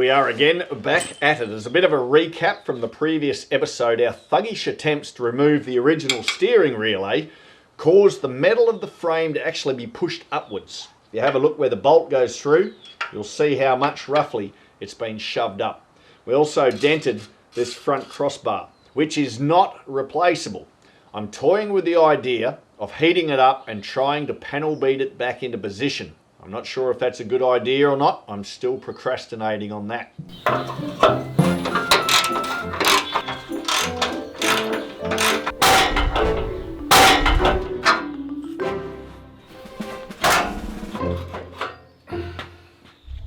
we are again, back at it. As a bit of a recap from the previous episode, our thuggish attempts to remove the original steering relay caused the metal of the frame to actually be pushed upwards. If you have a look where the bolt goes through, you'll see how much roughly it's been shoved up. We also dented this front crossbar, which is not replaceable. I'm toying with the idea of heating it up and trying to panel beat it back into position. I'm not sure if that's a good idea or not. I'm still procrastinating on that.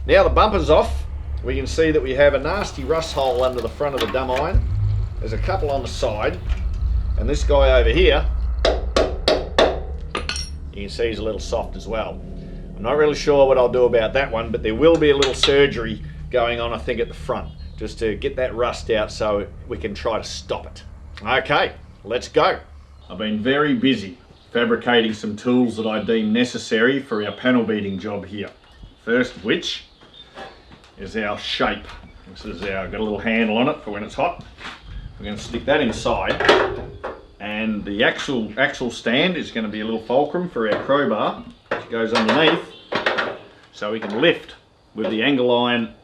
Now the bumper's off, we can see that we have a nasty rust hole under the front of the dumb iron. There's a couple on the side, and this guy over here, you can see he's a little soft as well. I'm not really sure what I'll do about that one, but there will be a little surgery going on, I think, at the front, just to get that rust out so we can try to stop it. Okay, let's go. I've been very busy fabricating some tools that I deem necessary for our panel beating job here. First of which is our shape. This is got a little handle on it for when it's hot. We're going to stick that inside, and the actual stand is going to be a little fulcrum for our crowbar, which goes underneath, so we can lift with the angle iron,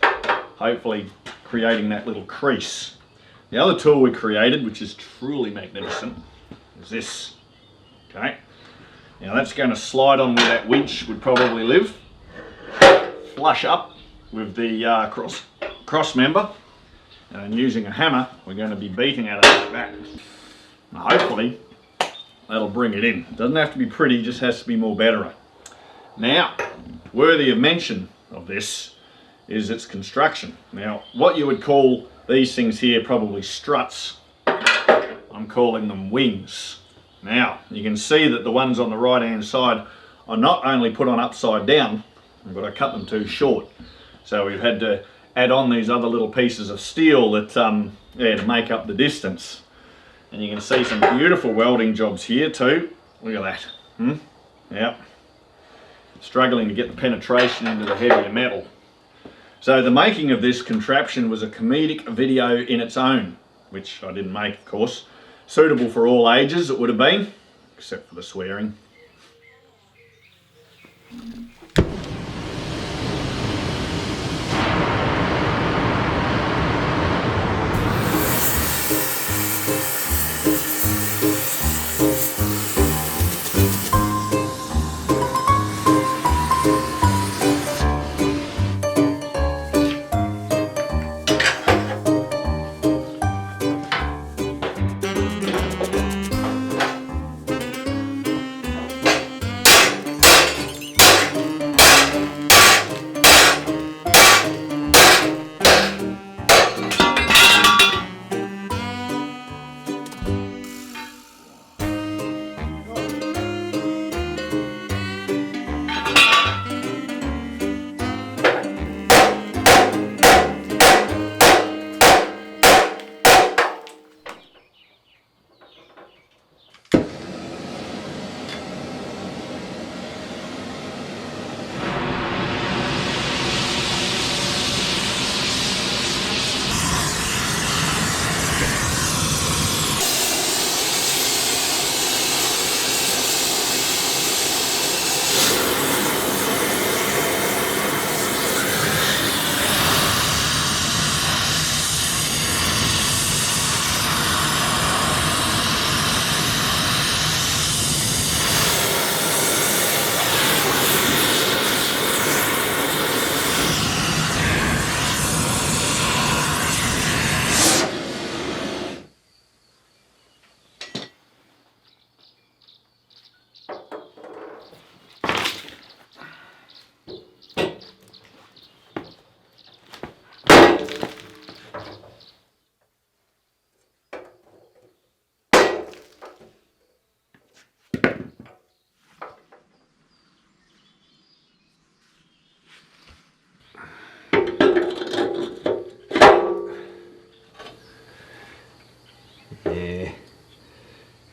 hopefully creating that little crease. The other tool we created, which is truly magnificent, is this. Okay, now that's going to slide on where that winch would probably live, flush up with the cross member, and using a hammer we're going to be beating at it like that. And hopefully that'll bring it in. It doesn't have to be pretty, just has to be more better. Now, worthy of mention of this is its construction. Now, what you would call these things here probably struts, I'm calling them wings. Now, you can see that the ones on the right hand side are not only put on upside down, but I cut them too short. So we've had to add on these other little pieces of steel that to make up the distance. And you can see some beautiful welding jobs here too. Look at that. Yep. Struggling to get the penetration into the heavier metal. So the making of this contraption was a comedic video in its own, which I didn't make, of course. Suitable for all ages it would have been, except for the swearing.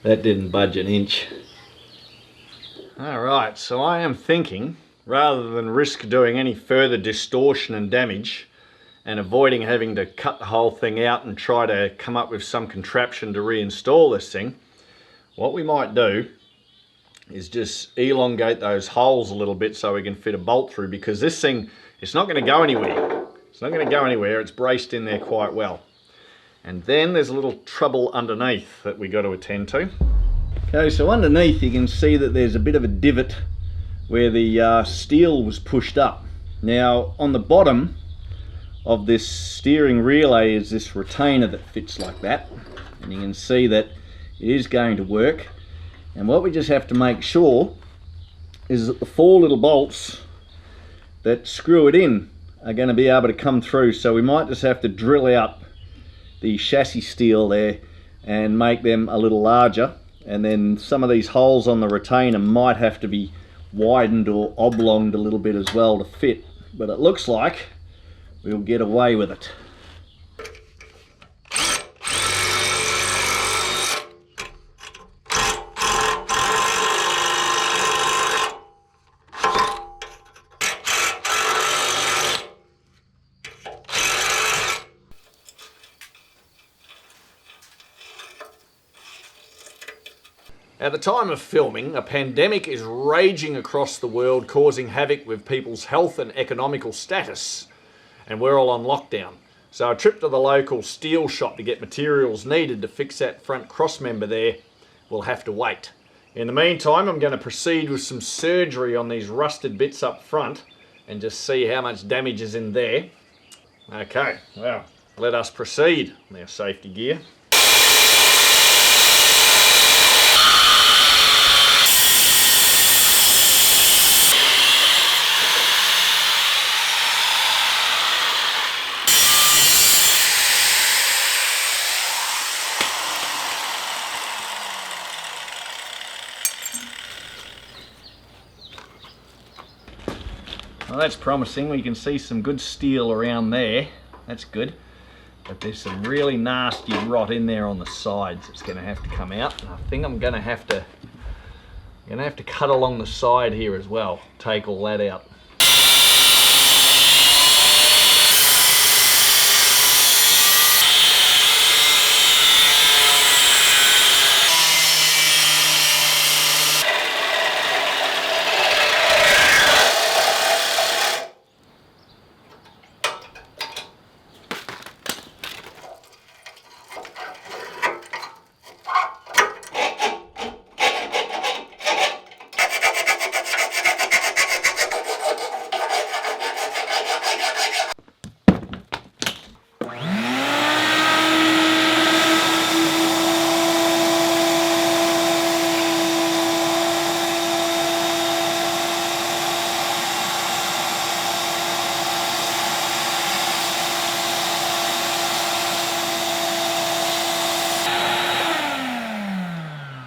That didn't budge an inch. Alright, so I am thinking, rather than risk doing any further distortion and damage, and avoiding having to cut the whole thing out and try to come up with some contraption to reinstall this thing, what we might do is just elongate those holes a little bit so we can fit a bolt through, because this thing, it's not going to go anywhere. It's not going to go anywhere. It's braced in there quite well. And then there's a little trouble underneath that we got to attend to. Okay, so underneath you can see that there's a bit of a divot where the steel was pushed up. Now on the bottom of this steering relay is this retainer that fits like that, and you can see that it is going to work. And what we just have to make sure is that the 4 little bolts that screw it in are going to be able to come through. So we might just have to drill out the chassis steel there and make them a little larger, and then some of these holes on the retainer might have to be widened or oblonged a little bit as well to fit, but it looks like we'll get away with it. At the time of filming, a pandemic is raging across the world, causing havoc with people's health and economical status, and we're all on lockdown. So a trip to the local steel shop to get materials needed to fix that front cross member there will have to wait. In the meantime, I'm going to proceed with some surgery on these rusted bits up front and just see how much damage is in there. Okay, well, let us proceed. Our safety gear. Well, that's promising. We can see some good steel around there. That's good. But there's some really nasty rot in there on the sides. It's going to have to come out. And I think I'm going to have to cut along the side here as well. Take all that out.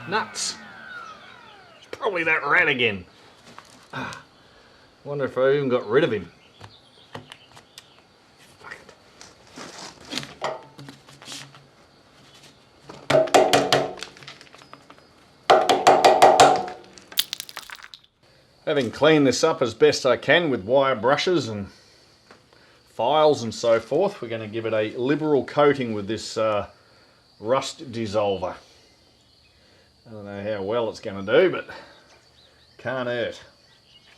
Nuts. It's probably that rat again. Wonder if I even got rid of him. Fuck it. Having cleaned this up as best I can with wire brushes and files and so forth, we're going to give it a liberal coating with this rust dissolver. I don't know how well it's going to do, but can't hurt.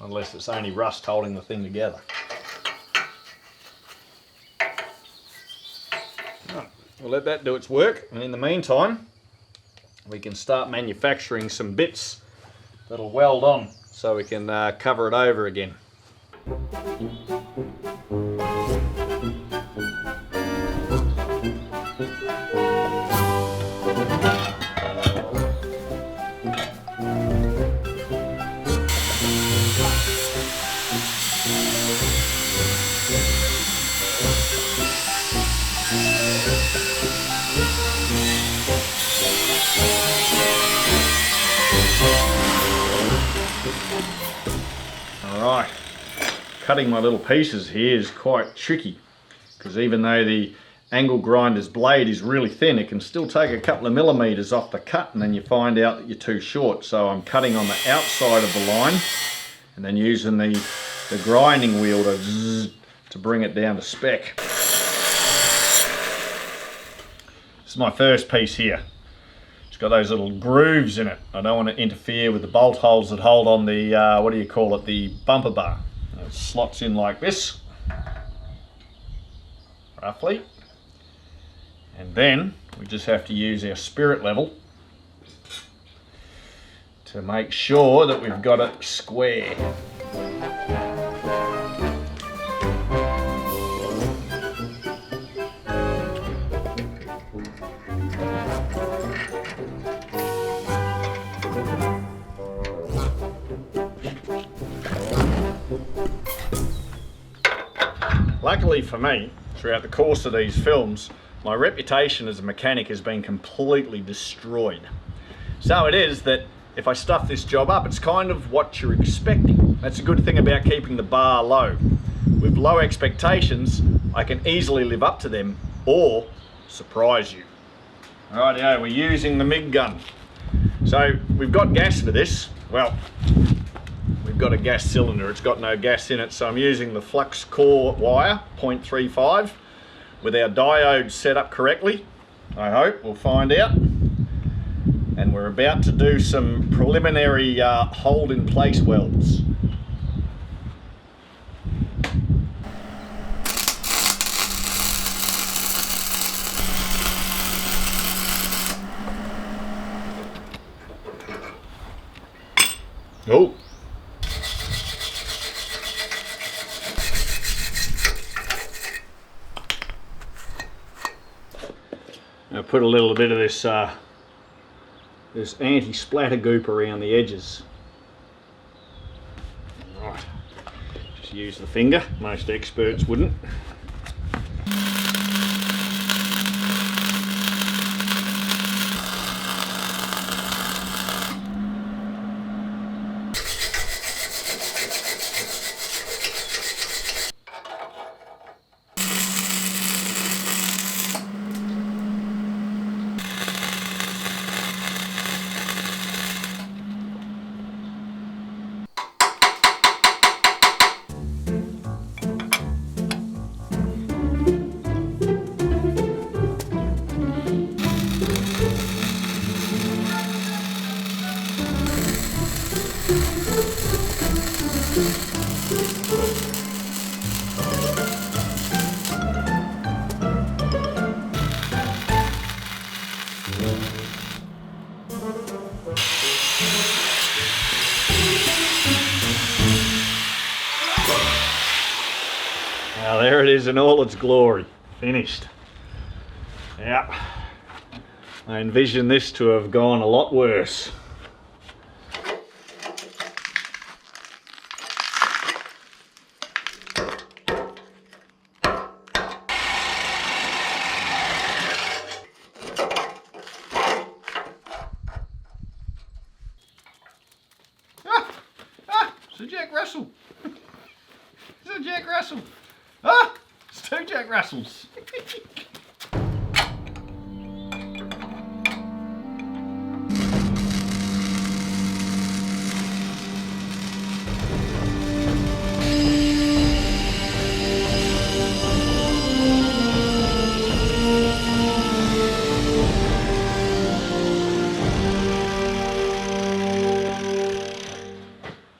Unless it's only rust holding the thing together. Right, we'll let that do its work, and in the meantime we can start manufacturing some bits that'll weld on so we can cover it over again. Alright, cutting my little pieces here is quite tricky, because even though the angle grinder's blade is really thin, it can still take a couple of millimeters off the cut, and then you find out that you're too short. So I'm cutting on the outside of the line and then using the grinding wheel to bring it down to spec. is my first piece here. It's got those little grooves in it. I don't want to interfere with the bolt holes that hold on the, what do you call it, the bumper bar. It slots in like this, roughly. And then we just have to use our spirit level to make sure that we've got it square. Luckily for me, throughout the course of these films, my reputation as a mechanic has been completely destroyed. So it is that if I stuff this job up, it's kind of what you're expecting. That's a good thing about keeping the bar low. With low expectations, I can easily live up to them or surprise you. Rightio, we're using the MIG gun. So we've got gas for this. Well, we've got a gas cylinder, it's got no gas in it, so I'm using the flux core wire, 0.35, with our diode set up correctly. I hope, we'll find out. And we're about to do some preliminary hold in place welds. Oh. I'll put a little bit of this anti-splatter goop around the edges. Right, just use the finger, most experts wouldn't. Now there it is in all its glory, finished. Yeah, I envision this to have gone a lot worse. It's a Jack Russell. It's a Jack Russell. Ah! It's two Jack Russells.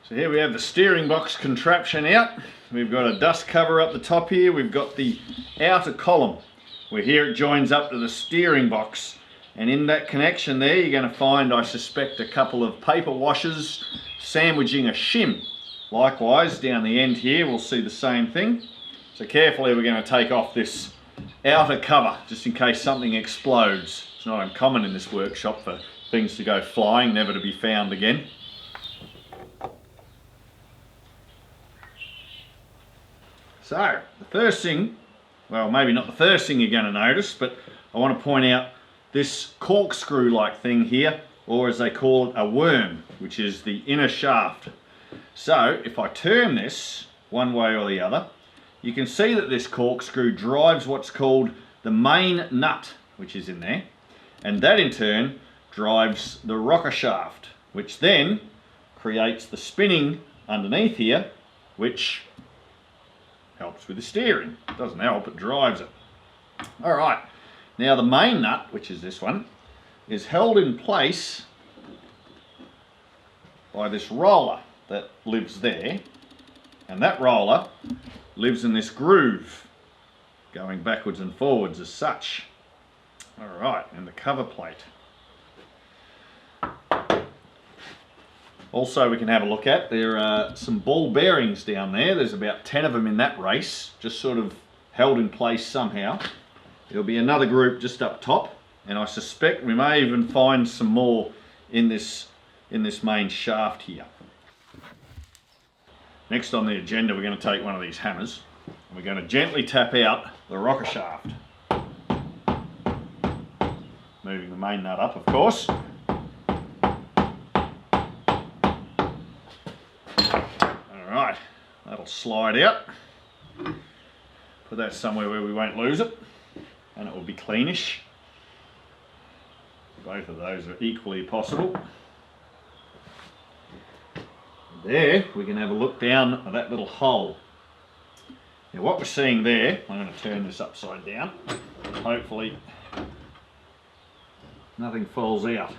So here we have the steering box contraption out. We've got a dust cover up the top here. We've got the outer column where here it joins up to the steering box. And in that connection there, you're going to find, I suspect, a couple of paper washers sandwiching a shim. Likewise, down the end here, we'll see the same thing. So carefully, we're going to take off this outer cover just in case something explodes. It's not uncommon in this workshop for things to go flying, never to be found again. So, the first thing, well, maybe not the first thing you're going to notice, but I want to point out this corkscrew-like thing here, or as they call it, a worm, which is the inner shaft. So, if I turn this one way or the other, you can see that this corkscrew drives what's called the main nut, which is in there, and that in turn drives the rocker shaft, which then creates the spinning underneath here, which helps with the steering. It doesn't help, it drives it. Alright, Now the main nut, which is this one, is held in place by this roller that lives there, and that roller lives in this groove going backwards and forwards as such. Alright, and the cover plate. Also we can have a look at, there are some ball bearings down there. There's about 10 of them in that race, just sort of held in place somehow. There'll be another group just up top, and I suspect we may even find some more in this main shaft here. Next on the agenda, we're going to take one of these hammers and we're going to gently tap out the rocker shaft. Moving the main nut up, of course. Alright, that'll slide out. Put that somewhere where we won't lose it, and it will be cleanish. Both of those are equally possible. There, we can have a look down at that little hole. Now what we're seeing there, I'm going to turn this upside down. Hopefully nothing falls out.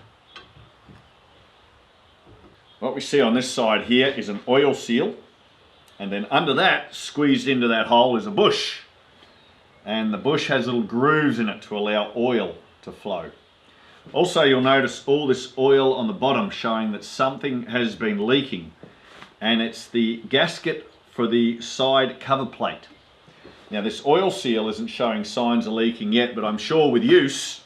What we see on this side here is an oil seal, and then under that, squeezed into that hole, is a bush. And the bush has little grooves in it to allow oil to flow. Also, you'll notice all this oil on the bottom showing that something has been leaking, and it's the gasket for the side cover plate. Now this oil seal isn't showing signs of leaking yet, but I'm sure with use,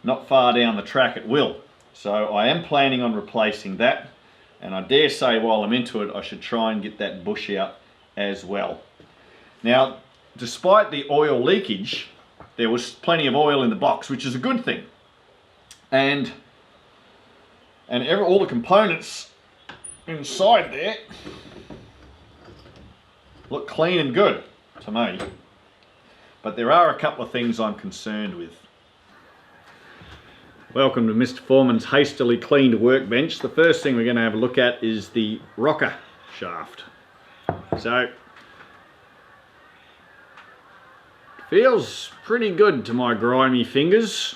not far down the track it will. So I am planning on replacing that, and I dare say while I'm into it I should try and get that bush out as well. Now despite the oil leakage, there was plenty of oil in the box, which is a good thing. And all the components inside there look clean and good to me. But there are a couple of things I'm concerned with. Welcome to Mr. Foreman's hastily cleaned workbench. The first thing we're going to have a look at is the rocker shaft. So, feels pretty good to my grimy fingers.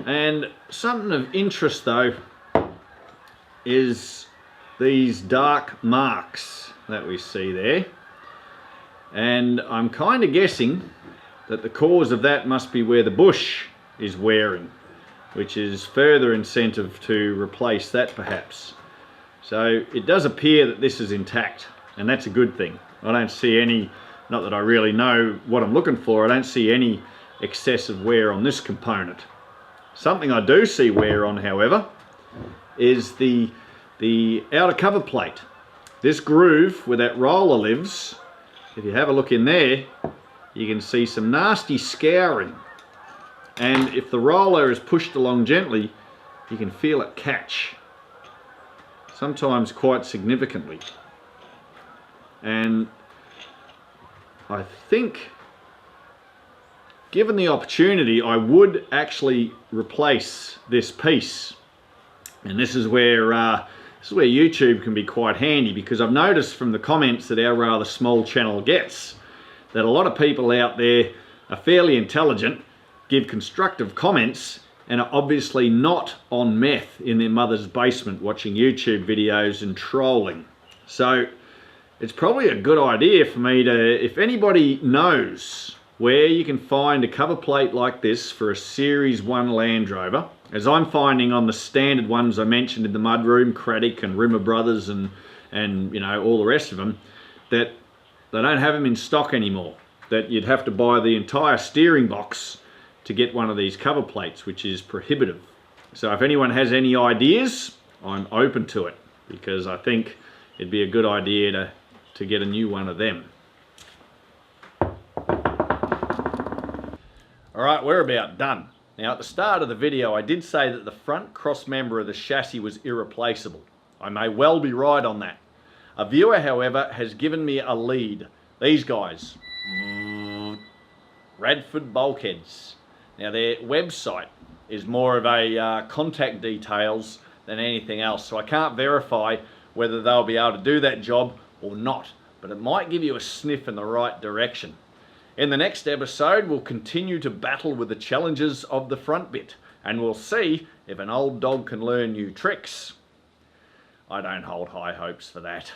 And something of interest though is these dark marks that we see there. And I'm kind of guessing that the cause of that must be where the bush is wearing, which is further incentive to replace that perhaps. So it does appear that this is intact, and that's a good thing. I don't see any, not that I really know what I'm looking for, I don't see any excessive wear on this component. Something I do see wear on, however, is the outer cover plate. This groove where that roller lives, if you have a look in there, you can see some nasty scouring. And if the roller is pushed along gently, you can feel it catch, sometimes quite significantly. And I think, given the opportunity, I would actually replace this piece. And this is where YouTube can be quite handy, because I've noticed from the comments that our rather small channel gets that a lot of people out there are fairly intelligent, give constructive comments, and are obviously not on meth in their mother's basement watching YouTube videos and trolling. So it's probably a good idea for me to, if anybody knows where you can find a cover plate like this for a Series 1 Land Rover, as I'm finding on the standard ones I mentioned in the Mudroom, Craddock and Rimmer Brothers and you know, all the rest of them, that they don't have them in stock anymore, that you'd have to buy the entire steering box to get one of these cover plates, which is prohibitive. So if anyone has any ideas, I'm open to it, because I think it'd be a good idea to get a new one of them. Alright, we're about done. Now at the start of the video I did say that the front cross member of the chassis was irreplaceable. I may well be right on that. A viewer, however, has given me a lead. These guys. Radford bulkheads. Now their website is more of a contact details than anything else, so I can't verify whether they'll be able to do that job or not, but it might give you a sniff in the right direction. In the next episode, we'll continue to battle with the challenges of the front bit, and we'll see if an old dog can learn new tricks. I don't hold high hopes for that.